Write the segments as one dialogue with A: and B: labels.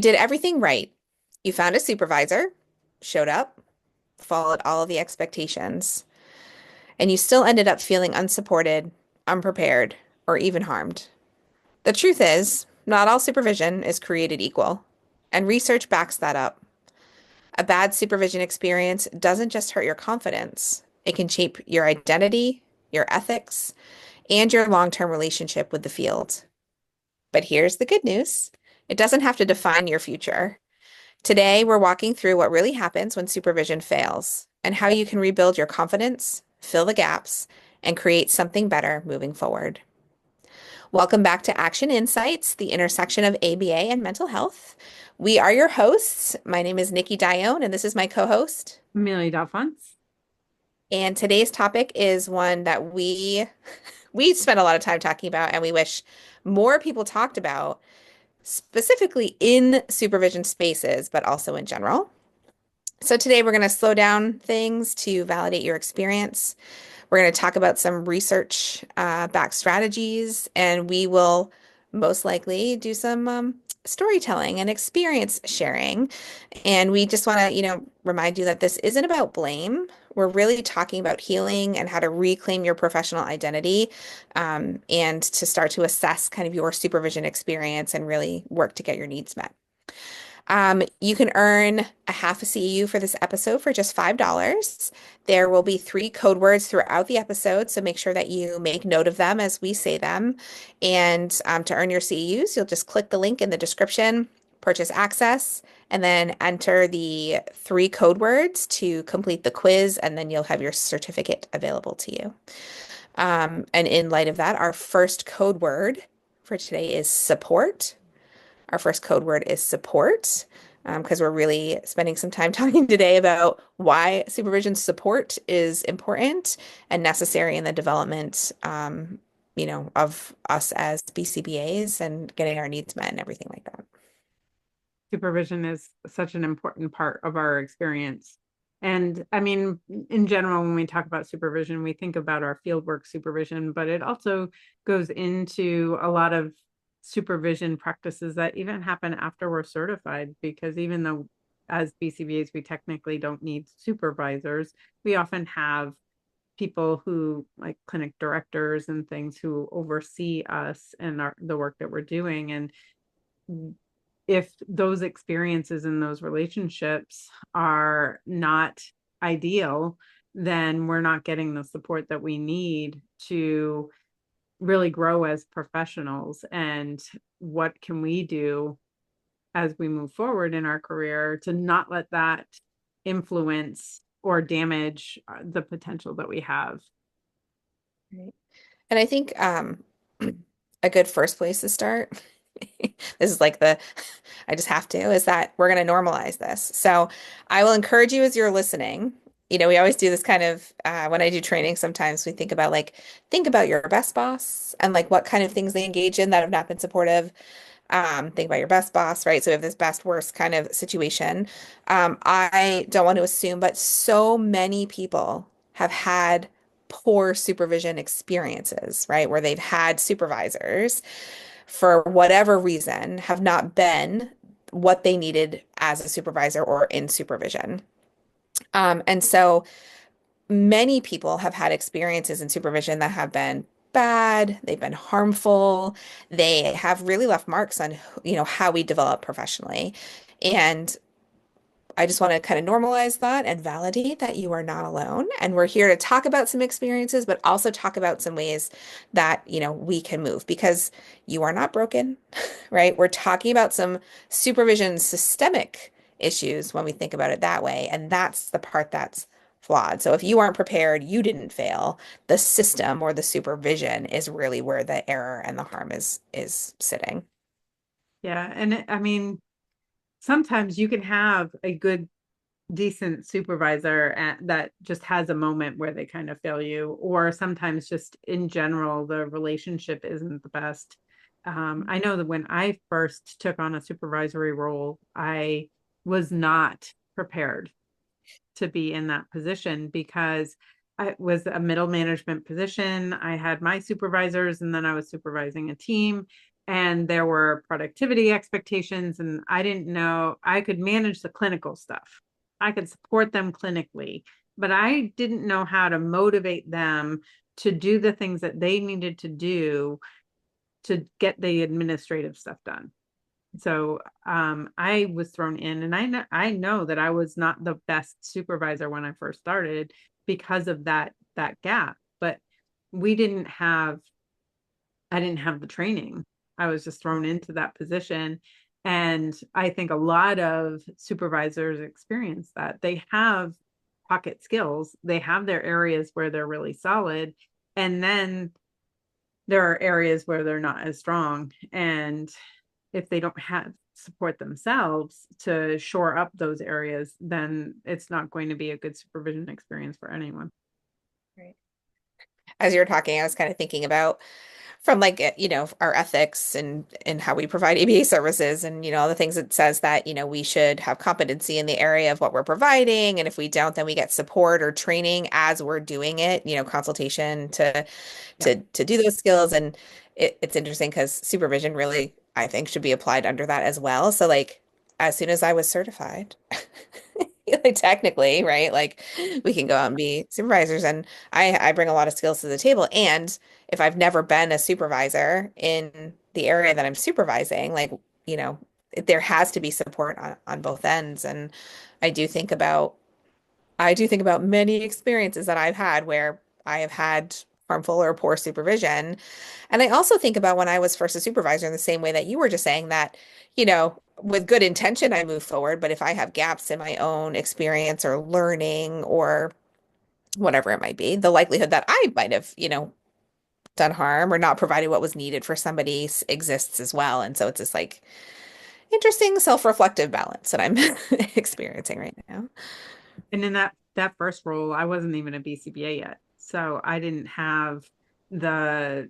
A: Did everything right. You found a supervisor, showed up, followed all of the expectations, and you still ended up feeling unsupported, unprepared, or even harmed. The truth is, not all supervision is created equal, and research backs that up. A bad supervision experience doesn't just hurt your confidence, it can shape your identity, your ethics, and your long-term relationship with the field. But here's the good news. It doesn't have to define your future. Today, we're walking through what really happens when supervision fails and how you can rebuild your confidence, fill the gaps, and create something better moving forward. Welcome back to Action Insights, the intersection of ABA and mental health. We are your hosts. My name is Nikki Dione, and this is my co-host.
B: Amelia Dalphonse.
A: And today's topic is one that we spend a lot of time talking about, and we wish more people talked about, specifically in supervision spaces, but also in general. So today we're going to slow down things to validate your experience. We're going to talk about some research back strategies, and we will most likely do some storytelling and experience sharing. And we just want to, remind you that this isn't about blame. We're really talking about healing and how to reclaim your professional identity, and to start to assess kind of your supervision experience and really work to get your needs met. You can earn a half a CEU for this episode for just $5. There will be 3 code words throughout the episode, so make sure that you make note of them as we say them. And to earn your CEUs, you'll just click the link in the description, purchase access, and then enter the 3 code words to complete the quiz, and then you'll have your certificate available to you. And in light of that, our first code word for today is support. Our first code word is support, because we're really spending some time talking today about why supervision support is important and necessary in the development, of us as BCBAs and getting our needs met and everything like that.
B: Supervision is such an important part of our experience. And I mean, in general, when we talk about supervision, we think about our fieldwork supervision, but it also goes into a lot of supervision practices that even happen after we're certified, because even though as BCBAs, we technically don't need supervisors, we often have people who like clinic directors and things who oversee us and the work that we're doing. And if those experiences and those relationships are not ideal, then we're not getting the support that we need to really grow as professionals. And what can we do as we move forward in our career to not let that influence or damage the potential that we have?
A: Right. And I think a good first place to start, this is like I just have to, is that we're going to normalize this. So I will encourage you as you're listening. We always do this kind of, when I do training, sometimes we think about your best boss and like what kind of things they engage in that have not been supportive. Think about your best boss, right? So we have this best worst kind of situation. I don't want to assume, but so many people have had poor supervision experiences, right? Where they've had supervisors for whatever reason have not been what they needed as a supervisor or in supervision. And so many people have had experiences in supervision that have been bad, they've been harmful, they have really left marks on, how we develop professionally. And I just want to kind of normalize that and validate that you are not alone. And we're here to talk about some experiences, but also talk about some ways that, we can move because you are not broken, right? We're talking about some supervision systemic issues when we think about it that way. And that's the part that's flawed. So if you aren't prepared, you didn't fail. The system or the supervision is really where the error and the harm is sitting.
B: Yeah. And I mean, sometimes you can have a good decent supervisor that just has a moment where they kind of fail you, or sometimes just in general the relationship isn't the best. I know that when I first took on a supervisory role, I was not prepared to be in that position because I was a middle management position. I had my supervisors and then I was supervising a team. and there were productivity expectations, and I didn't know I could manage the clinical stuff. I could support them clinically, but I didn't know how to motivate them to do the things that they needed to do to get the administrative stuff done. So I was thrown in, and I know that I was not the best supervisor when I first started because of that gap. But we didn't have I didn't have the training. I was just thrown into that position. And I think a lot of supervisors experience that. They have pocket skills, they have their areas where they're really solid. And then there are areas where they're not as strong. And if they don't have support themselves to shore up those areas, then it's not going to be a good supervision experience for anyone.
A: Right. As you were talking, I was kind of thinking about from like our ethics and how we provide ABA services and all the things it says that we should have competency in the area of what we're providing, and if we don't then we get support or training as we're doing it, consultation to
B: Yeah.
A: do those skills. And it's interesting because supervision really I think should be applied under that as well. So like as soon as I was certified like technically, right? Like we can go out and be supervisors, and I bring a lot of skills to the table. And if I've never been a supervisor in the area that I'm supervising, like, you know, there has to be support on both ends. And I do think about I do think about many experiences that I've had where I have had harmful or poor supervision. And I also think about when I was first a supervisor in the same way that you were just saying that, with good intention, I move forward. But if I have gaps in my own experience or learning or whatever it might be, the likelihood that I might have, done harm or not provided what was needed for somebody exists as well. And so it's this like interesting self-reflective balance that I'm experiencing right now.
B: And in that first role, I wasn't even a BCBA yet. So the I didn't have the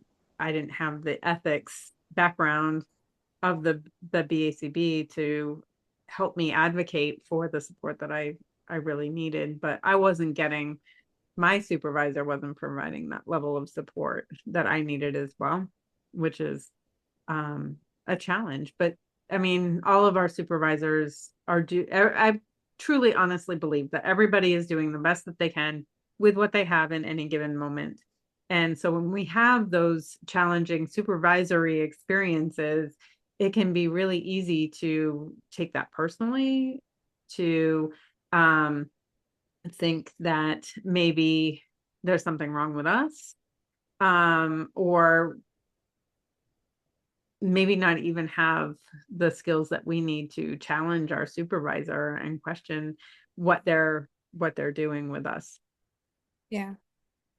B: ethics background of the BACB to help me advocate for the support that I really needed. But I wasn't getting my supervisor wasn't providing that level of support that I needed as well, which is a challenge. But I mean, all of our supervisors are do. I truly, honestly believe that everybody is doing the best that they can with what they have in any given moment. And so when we have those challenging supervisory experiences, it can be really easy to take that personally, to think that maybe there's something wrong with us, or maybe not even have the skills that we need to challenge our supervisor and question what they're doing with us.
A: Yeah.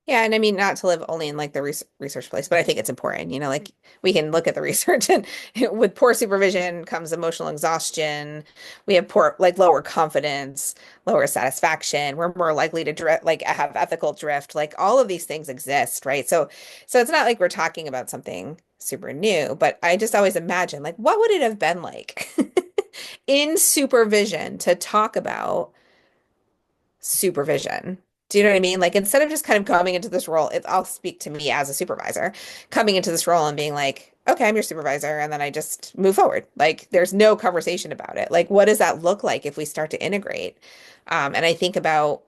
A: Yeah, and I mean not to live only in like the research place, but I think it's important. Like we can look at the research and with poor supervision comes emotional exhaustion. We have poor like lower confidence, lower satisfaction. We're more likely to drift, like have ethical drift. Like all of these things exist, right? So it's not like we're talking about something super new, but I just always imagine like what would it have been like in supervision to talk about supervision. Do you know what I mean? Like instead of just kind of coming into this role, I'll speak to me as a supervisor, coming into this role and being like, okay, I'm your supervisor, and then I just move forward. Like there's no conversation about it. Like what does that look like if we start to integrate? And I think about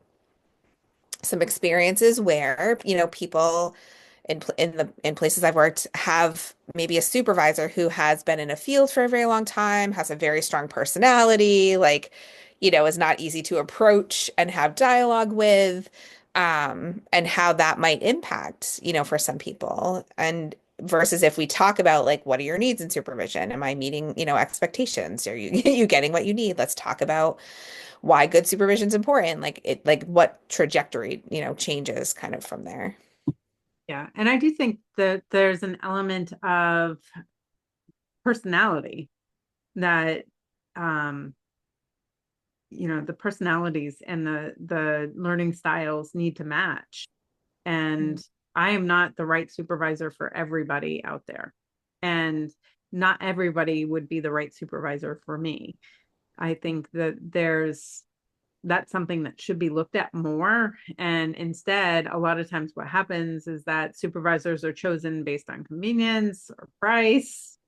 A: some experiences where, people in places I've worked have maybe a supervisor who has been in a field for a very long time, has a very strong personality, like, is not easy to approach and have dialogue with, and how that might impact, for some people. And versus if we talk about like, what are your needs in supervision? Am I meeting, expectations? Are you you getting what you need? Let's talk about why good supervision is important. Like what trajectory, changes kind of from there.
B: Yeah. And I do think that there's an element of personality that um the personalities and the learning styles need to match. And I am not the right supervisor for everybody out there. And not everybody would be the right supervisor for me. I think that that's something that should be looked at more. And instead, a lot of times what happens is that supervisors are chosen based on convenience or price,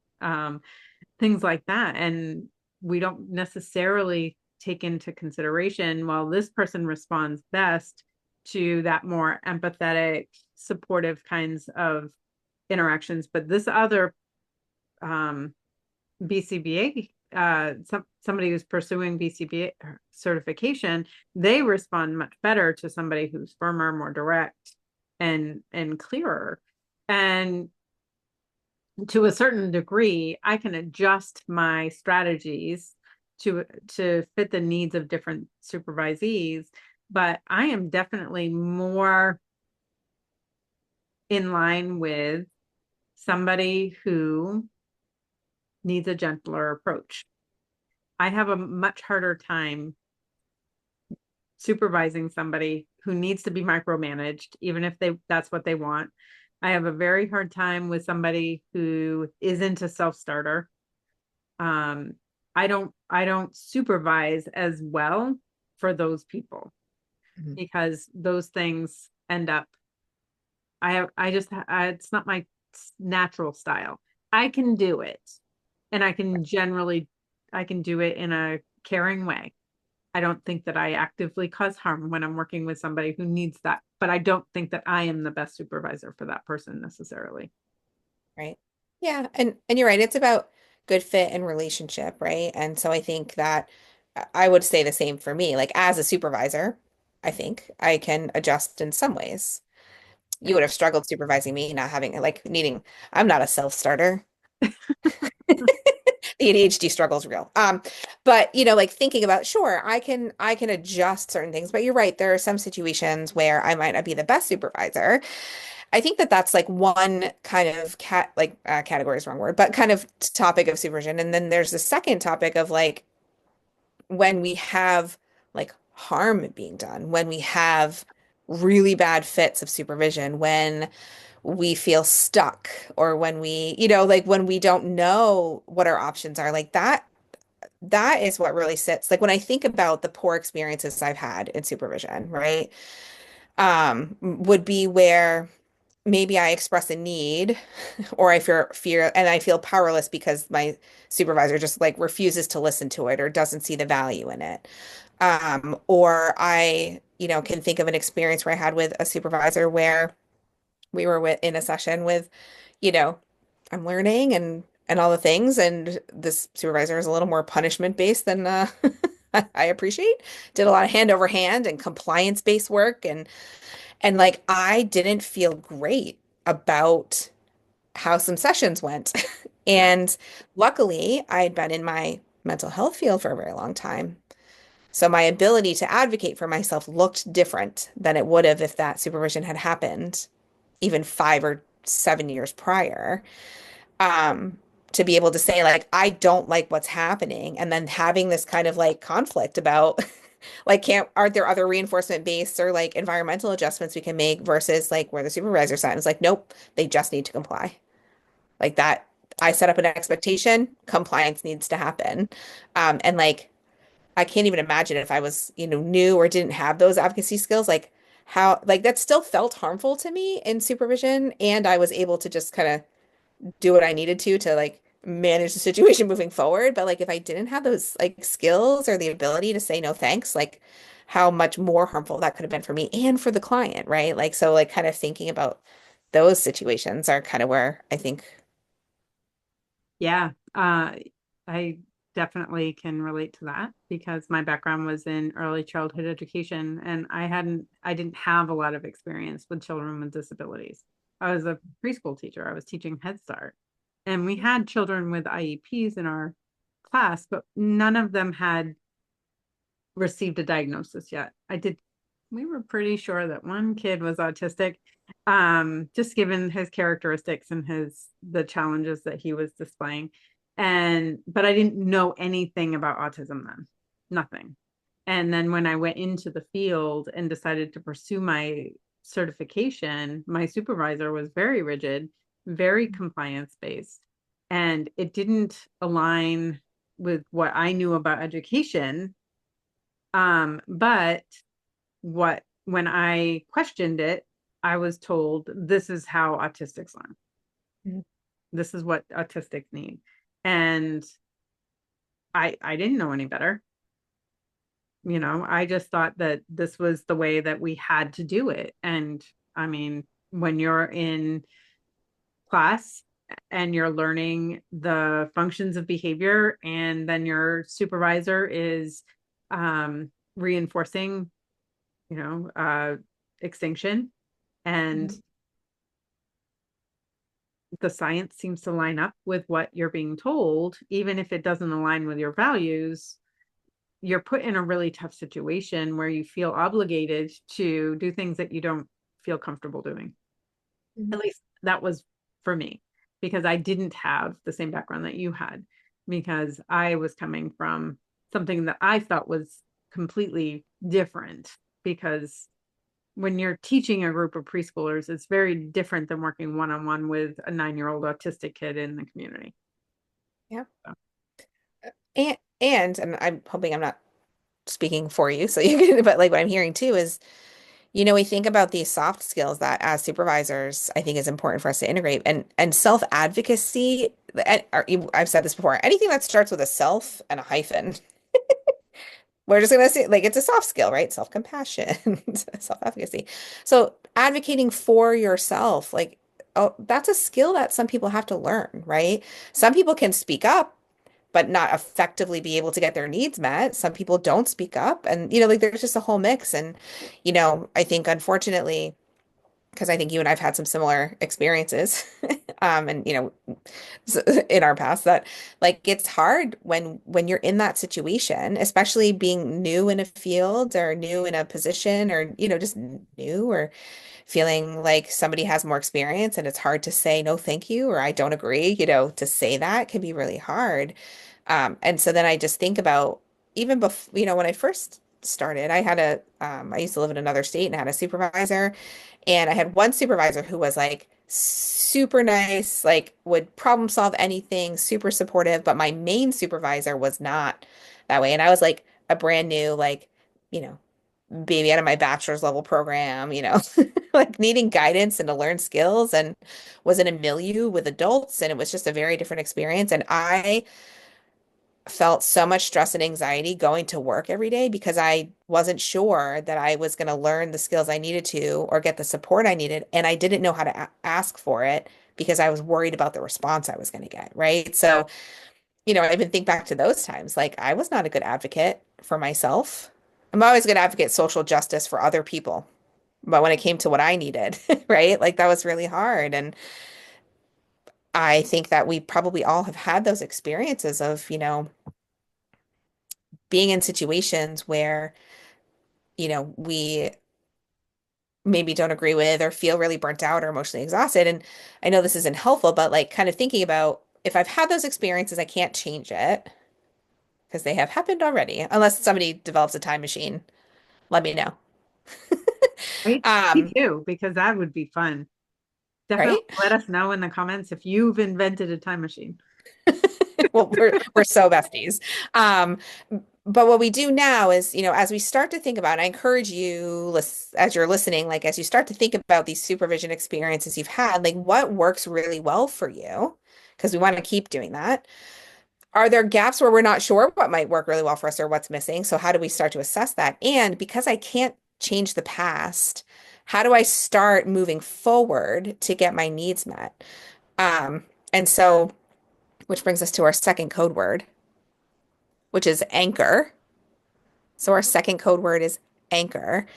B: things like that. And we don't necessarily take into consideration, well, this person responds best to that more empathetic, supportive kinds of interactions, but this other um, BCBA, somebody who's pursuing BCBA certification, they respond much better to somebody who's firmer, more direct, and clearer. And to a certain degree, I can adjust my strategies to fit the needs of different supervisees, but I am definitely more in line with somebody who needs a gentler approach. I have a much harder time supervising somebody who needs to be micromanaged, even if that's what they want. I have a very hard time with somebody who isn't a self-starter. I don't supervise as well for those people
A: Mhm.
B: because those things end up I just it's not my natural style. I can do it, and I can do it in a caring way. I don't think that I actively cause harm when I'm working with somebody who needs that, but I don't think that I am the best supervisor for that person necessarily.
A: Right. Yeah, and you're right. It's about good fit and relationship, right? And so I think that I would say the same for me. Like as a supervisor, I think I can adjust in some ways. You would have struggled supervising me, not having like needing, I'm not a self-starter. The ADHD struggle is real. But like thinking about, sure, I can adjust certain things, but you're right. There are some situations where I might not be the best supervisor. I think that that's like one kind of category is the wrong word, but kind of topic of supervision. And then there's the second topic of like when we have like harm being done, when we have really bad fits of supervision, when we feel stuck or when like when we don't know what our options are, like that is what really sits. Like when I think about the poor experiences I've had in supervision, right? Would be where maybe I express a need or I fear and I feel powerless because my supervisor just like refuses to listen to it or doesn't see the value in it. Or I, can think of an experience where I had with a supervisor where we were in a session with, you know, I'm learning and all the things, and this supervisor is a little more punishment based than I appreciate. Did a lot of hand over hand and compliance based work, and like I didn't feel great about how some sessions went.
B: Yeah.
A: And luckily, I had been in my mental health field for a very long time. So my ability to advocate for myself looked different than it would have if that supervision had happened even 5 or 7 years prior. Um, to be able to say like, I don't like what's happening, and then having this kind of like conflict about like, aren't there other reinforcement based or like environmental adjustments we can make versus like where the supervisor sat and was like, nope, they just need to comply. Like that, I set up an expectation, compliance needs to happen. And like, I can't even imagine if I was, new or didn't have those advocacy skills, like how, like that still felt harmful to me in supervision. And I was able to just kind of do what I needed to like manage the situation moving forward. But like if I didn't have those like skills or the ability to say no thanks, like how much more harmful that could have been for me and for the client, right? Like so like kind of thinking about those situations are kind of where I think.
B: Yeah, I definitely can relate to that because my background was in early childhood education and I didn't have a lot of experience with children with disabilities. I was a preschool teacher. I was teaching Head Start, and we had children with IEPs in our class, but none of them had received a diagnosis yet. We were pretty sure that one kid was autistic, just given his characteristics and the challenges that he was displaying. But I didn't know anything about autism then, nothing. And then when I went into the field and decided to pursue my certification, my supervisor was very rigid, very compliance based, and it didn't align with what I knew about education. But when I questioned it, I was told this is how autistics learn. This is what autistics need. And I didn't know any better. I just thought that this was the way that we had to do it. And I mean, when you're in class and you're learning the functions of behavior, and then your supervisor is reinforcing, you know, uh, extinction, and
A: Mhm.
B: the science seems to line up with what you're being told, even if it doesn't align with your values, you're put in a really tough situation where you feel obligated to do things that you don't feel comfortable doing.
A: Mhm.
B: At least that was for me, because I didn't have the same background that you had, because I was coming from something that I thought was completely different. Because when you're teaching a group of preschoolers, it's very different than working one on one with a 9-year-old autistic kid in the community.
A: Yeah.
B: So,
A: And I'm hoping I'm not speaking for you, so you can, but like what I'm hearing too is, we think about these soft skills that as supervisors, I think is important for us to integrate and self-advocacy. I've said this before, anything that starts with a self and a hyphen, we're just gonna say like it's a soft skill, right? Self-compassion, self-efficacy. So advocating for yourself, like, oh, that's a skill that some people have to learn, right? Some people can speak up, but not effectively be able to get their needs met. Some people don't speak up, and like there's just a whole mix. And I think unfortunately, because I think you and I've had some similar experiences, and in our past that like it's hard when you're in that situation, especially being new in a field or new in a position or just new or feeling like somebody has more experience and it's hard to say no thank you or I don't agree, to say that can be really hard. And so then I just think about even before, when I first started, I used to live in another state and I had a supervisor, and I had one supervisor who was like super nice, like would problem solve anything, super supportive, but my main supervisor was not that way. And I was like a brand new, like, you know, baby out of my bachelor's level program, like needing guidance and to learn skills, and was in a milieu with adults, and it was just a very different experience. And I felt so much stress and anxiety going to work every day because I wasn't sure that I was going to learn the skills I needed to or get the support I needed. And I didn't know how to ask for it because I was worried about the response I was going to get. Right. So, I even think back to those times. Like, I was not a good advocate for myself. I'm always a good advocate social justice for other people. But when it came to what I needed, right, like that was really hard. And I think that we probably all have had those experiences of, being in situations where we maybe don't agree with or feel really burnt out or emotionally exhausted. And I know this isn't helpful, but like kind of thinking about if I've had those experiences, I can't change it because they have happened already, unless somebody develops a time machine. Let me know.
B: right? Me
A: Um,
B: too, because that would be fun. Definitely
A: right?
B: let us know in the comments if you've invented a time machine.
A: Well, we're so besties. Um, but what we do now is, as we start to think about, and I encourage you, as you're listening, like as you start to think about these supervision experiences you've had, like what works really well for you, because we want to keep doing that. Are there gaps where we're not sure what might work really well for us or what's missing? So how do we start to assess that? And because I can't change the past, how do I start moving forward to get my needs met? Um, and so, which brings us to our second code word, which is anchor. So our second code word is anchor.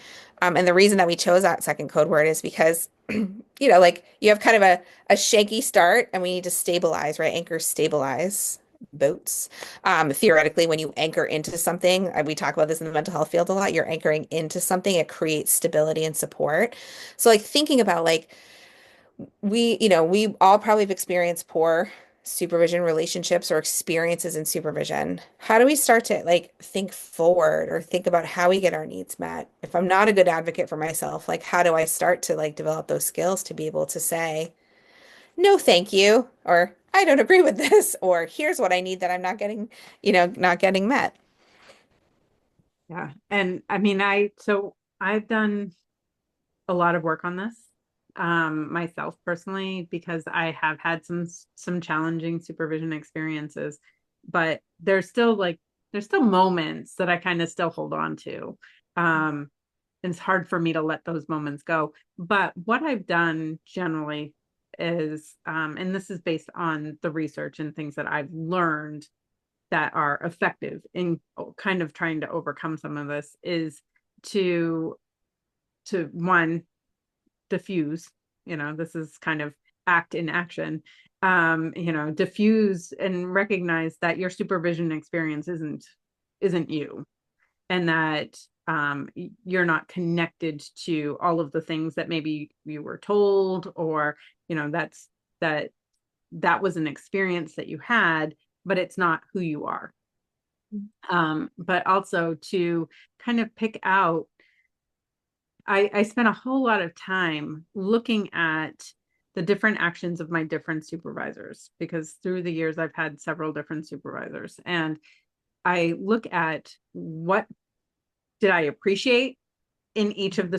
A: And the reason that we chose that second code word is because, like you have kind of a shaky start and we need to stabilize, right? Anchors stabilize boats. Theoretically, when you anchor into something, we talk about this in the mental health field a lot, you're anchoring into something, it creates stability and support. So like thinking about like we all probably have experienced poor supervision relationships or experiences in supervision. How do we start to like think forward or think about how we get our needs met? If I'm not a good advocate for myself, like how do I start to like develop those skills to be able to say, no, thank you, or I don't agree with this, or here's what I need that I'm not getting, not getting met.
B: Yeah. And I mean, so I've done a lot of work on this. myself personally because I have had some challenging supervision experiences, but there's still moments that I kind of still hold on to. Um, and it's hard for me to let those moments go. But what I've done generally is, and this is based on the research and things that I've learned that are effective in kind of trying to overcome some of this, is to one, diffuse. This is kind of act in action. Diffuse and recognize that your supervision experience isn't you, and that you're not connected to all of the things that maybe you were told, or that that was an experience that you had, but it's not who you are. But also to kind of pick out, I spent a whole lot of time looking at the different actions of my different supervisors, because through the years I've had several different supervisors, and I look at what did I appreciate in each of the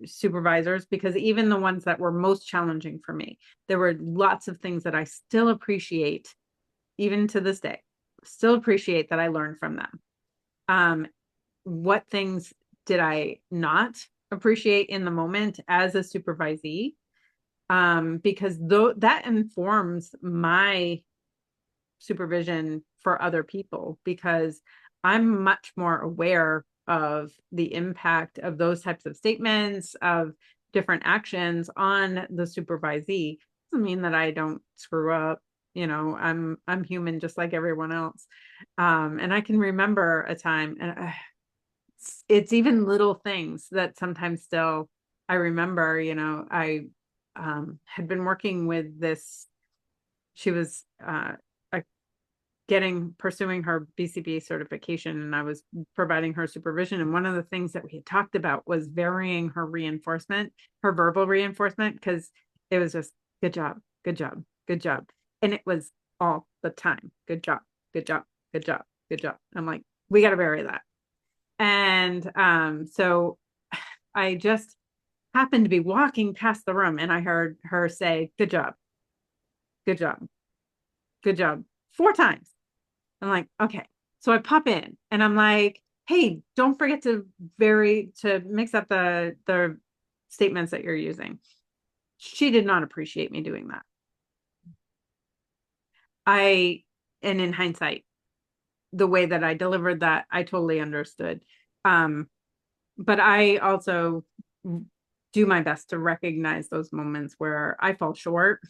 B: supervisors, because even the ones that were most challenging for me, there were lots of things that I still appreciate, even to this day, still appreciate that I learned from them. What things did I not appreciate in the moment as a supervisee? Because that informs my supervision for other people, because I'm much more aware of the impact of those types of statements, of different actions on the supervisee. Doesn't mean that I don't screw up. I'm human just like everyone else. And I can remember a time, and it's even little things that sometimes still I remember. I had been working with this. She was pursuing her BCBA certification, and I was providing her supervision. And one of the things that we had talked about was varying her reinforcement, her verbal reinforcement, because it was just good job, good job, good job. And it was all the time. Good job, good job, good job, good job. I'm like, we got to vary that. And so I just happened to be walking past the room, and I heard her say, good job, good job, good job, 4 times. I'm like, okay. So I pop in and I'm like, hey, don't forget to mix up the statements that you're using. She did not appreciate me doing that. And in hindsight, the way that I delivered that, I totally understood. But I also do my best to recognize those moments where I fall short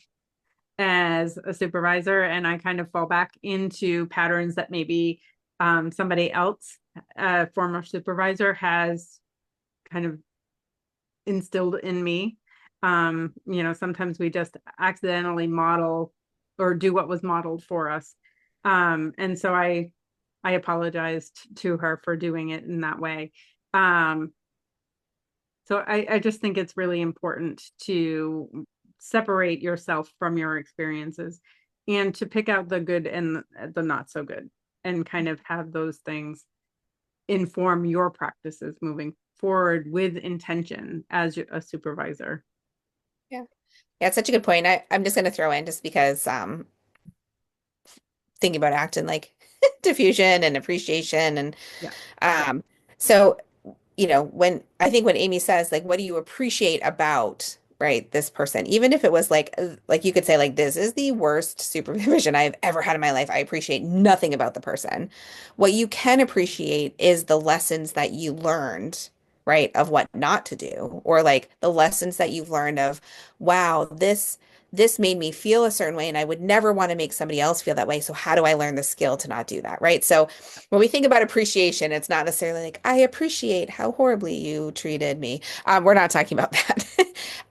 B: as a supervisor, and I kind of fall back into patterns that maybe somebody else, a former supervisor, has kind of instilled in me. Sometimes we just accidentally model or do what was modeled for us. And so I apologized to her for doing it in that way. So I just think it's really important to separate yourself from your experiences, and to pick out the good and the not so good, and kind of have those things inform your practices moving forward with intention as a supervisor.
A: Yeah. Yeah, it's such a good point. I'm just going to throw in just because thinking about acting like diffusion and appreciation and
B: Yeah.
A: um so when Amy says like what do you appreciate about right this person, even if it was like you could say like this is the worst supervision I've ever had in my life, I appreciate nothing about the person. What you can appreciate is the lessons that you learned, right, of what not to do, or like the lessons that you've learned of wow, this made me feel a certain way and I would never want to make somebody else feel that way. So how do I learn the skill to not do that? Right. So when we think about appreciation, it's not necessarily like, I appreciate how horribly you treated me. We're not talking about that.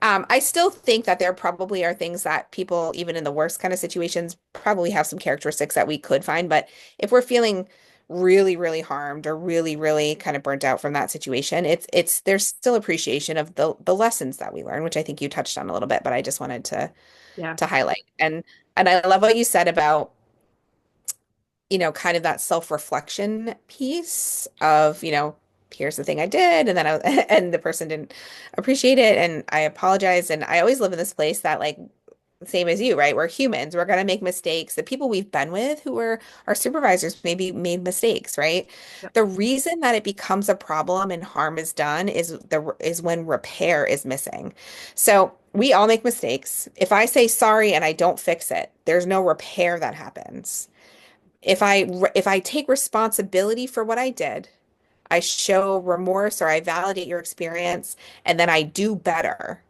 A: I still think that there probably are things that people, even in the worst kind of situations, probably have some characteristics that we could find. But if we're feeling really, really harmed or really, really kind of burnt out from that situation, there's still appreciation of the lessons that we learn, which I think you touched on a little bit, but I just wanted
B: Yeah.
A: to highlight. And I love what you said about, kind of that self-reflection piece of, here's the thing I did, and then and the person didn't appreciate it, and I apologized. And I always live in this place that like same as you, right? We're humans. We're gonna make mistakes. The people we've been with who were our supervisors maybe made mistakes, right?
B: Yep.
A: The reason that it becomes a problem and harm is done is when repair is missing. So we all make mistakes. If I say sorry and I don't fix it, there's no repair that happens. If I take responsibility for what I did, I show remorse or I validate your experience, and then I do better.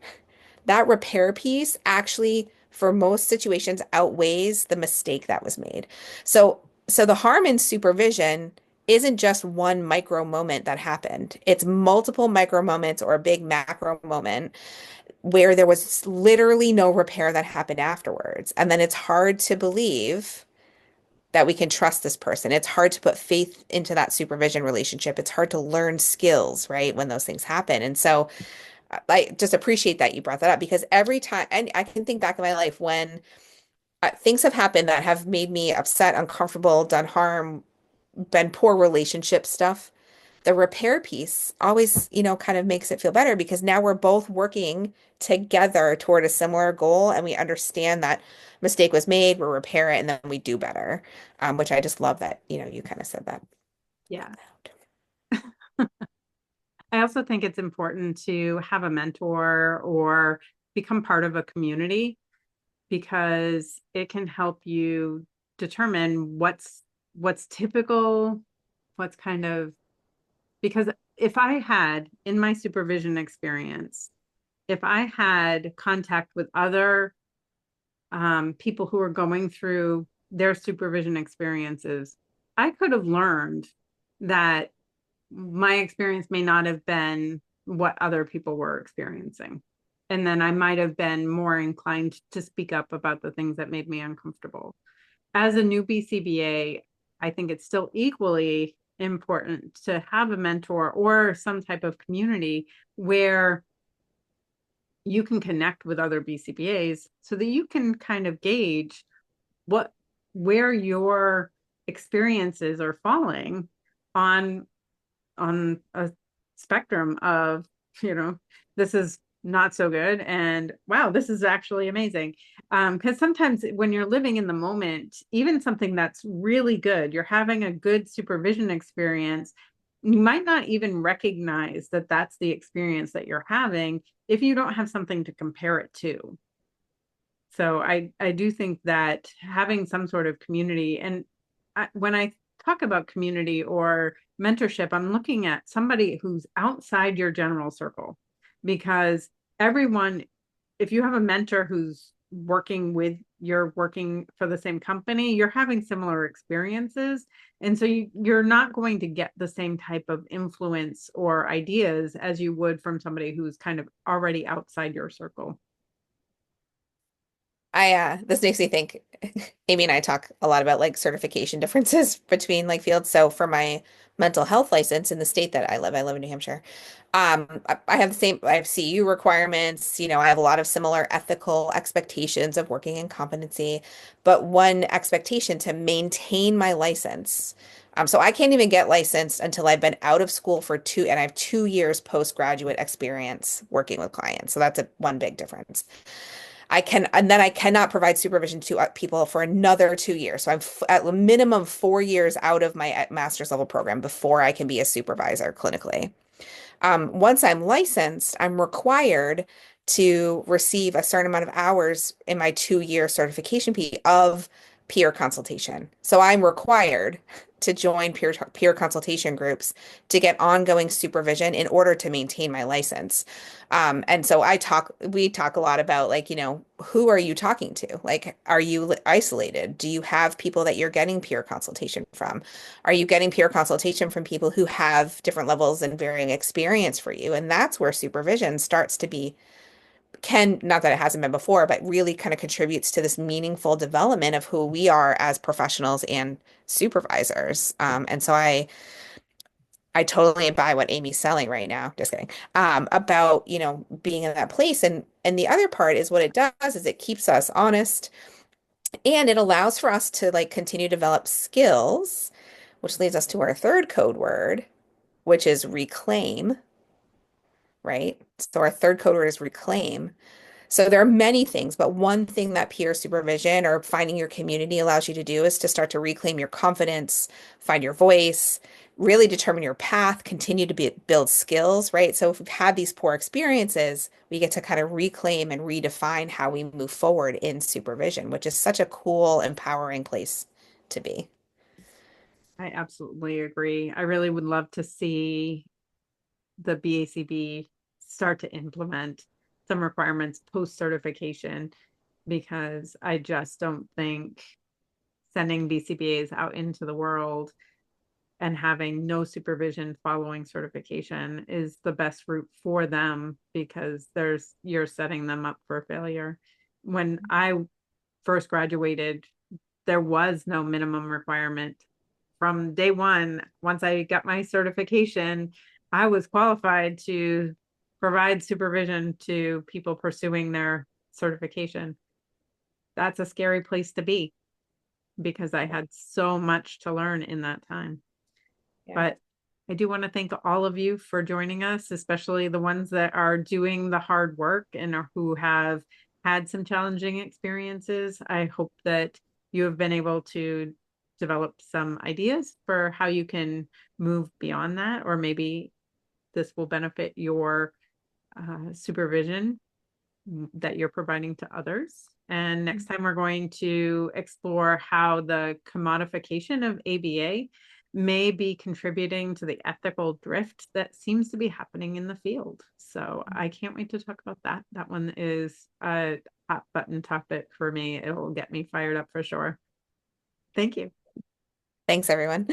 A: That repair piece actually, for most situations, outweighs the mistake that was made. So the harm in supervision isn't just one micro moment that happened. It's multiple micro moments or a big macro moment where there was literally no repair that happened afterwards. And then it's hard to believe that we can trust this person. It's hard to put faith into that supervision relationship. It's hard to learn skills, right, when those things happen. And so I just appreciate that you brought that up because every time, and I can think back in my life when things have happened that have made me upset, uncomfortable, done harm, been poor relationship stuff. The repair piece always, kind of makes it feel better because now we're both working together toward a similar goal and we understand that mistake was made, we repair it, and then we do better. Which I just love that, you kind of said that out
B: Yeah.
A: loud.
B: I also think it's important to have a mentor or become part of a community because it can help you determine what's typical, what's kind of because if I had in my supervision experience, if I had contact with other people who are going through their supervision experiences, I could have learned that my experience may not have been what other people were experiencing. And then I might have been more inclined to speak up about the things that made me uncomfortable. As a new BCBA, I think it's still equally important to have a mentor or some type of community where you can connect with other BCBAs so that you can kind of gauge what where your experiences are falling on a spectrum of, you know, this is not so good and wow, this is actually amazing. Because sometimes when you're living in the moment, even something that's really good, you're having a good supervision experience, you might not even recognize that that's the experience that you're having if you don't have something to compare it to. So I do think that having some sort of community, and when I talk about community or mentorship, I'm looking at somebody who's outside your general circle because everyone, if you have a mentor who's you're working for the same company, you're having similar experiences. And so you're not going to get the same type of influence or ideas as you would from somebody who's kind of already outside your circle.
A: This makes me think, Amy and I talk a lot about like certification differences between like fields. So for my mental health license in the state that I live in New Hampshire. I have I have CEU requirements, I have a lot of similar ethical expectations of working in competency, but one expectation to maintain my license. So I can't even get licensed until I've been out of school and I have 2 years postgraduate experience working with clients. So that's one big difference. And then I cannot provide supervision to people for another 2 years. So I'm f at a minimum 4 years out of my master's level program before I can be a supervisor clinically. Once I'm licensed, I'm required to receive a certain amount of hours in my 2 year certification of peer consultation. So I'm required to join peer consultation groups to get ongoing supervision in order to maintain my license. And so we talk a lot about like, who are you talking to? Like, are you isolated? Do you have people that you're getting peer consultation from? Are you getting peer consultation from people who have different levels and varying experience for you? And that's where supervision starts to be, not that it hasn't been before, but really kind of contributes to this meaningful development of who we are as professionals and supervisors. And so I totally buy what Amy's selling right now. Just kidding. About, being in that place. And the other part is what it does is it keeps us honest and it allows for us to like continue to develop skills, which leads us to our third code word, which is reclaim, right? So our third code word is reclaim. So there are many things, but one thing that peer supervision or finding your community allows you to do is to start to reclaim your confidence, find your voice, really determine your path, continue to build skills, right? So if we've had these poor experiences, we get to kind of reclaim and redefine how we move forward in supervision, which is such a cool, empowering place to be.
B: I absolutely agree. I really would love to see the BACB start to implement some requirements post certification because I just don't think sending BCBAs out into the world and having no supervision following certification is the best route for them because you're setting them up for failure. When I first graduated, there was no minimum requirement. From day one, once I got my certification, I was qualified to provide supervision to people pursuing their certification. That's a scary place to be because I had so much to learn in that time.
A: Yeah.
B: But I do want to thank all of you for joining us, especially the ones that are doing the hard work and who have had some challenging experiences. I hope that you have been able to develop some ideas for how you can move beyond that, or maybe this will benefit your supervision that you're providing to others. And next time we're going to explore how the commodification of ABA may be contributing to the ethical drift that seems to be happening in the field. So I can't wait to talk about that. That one is a hot button topic for me. It will get me fired up for sure. Thank you.
A: Thanks, everyone.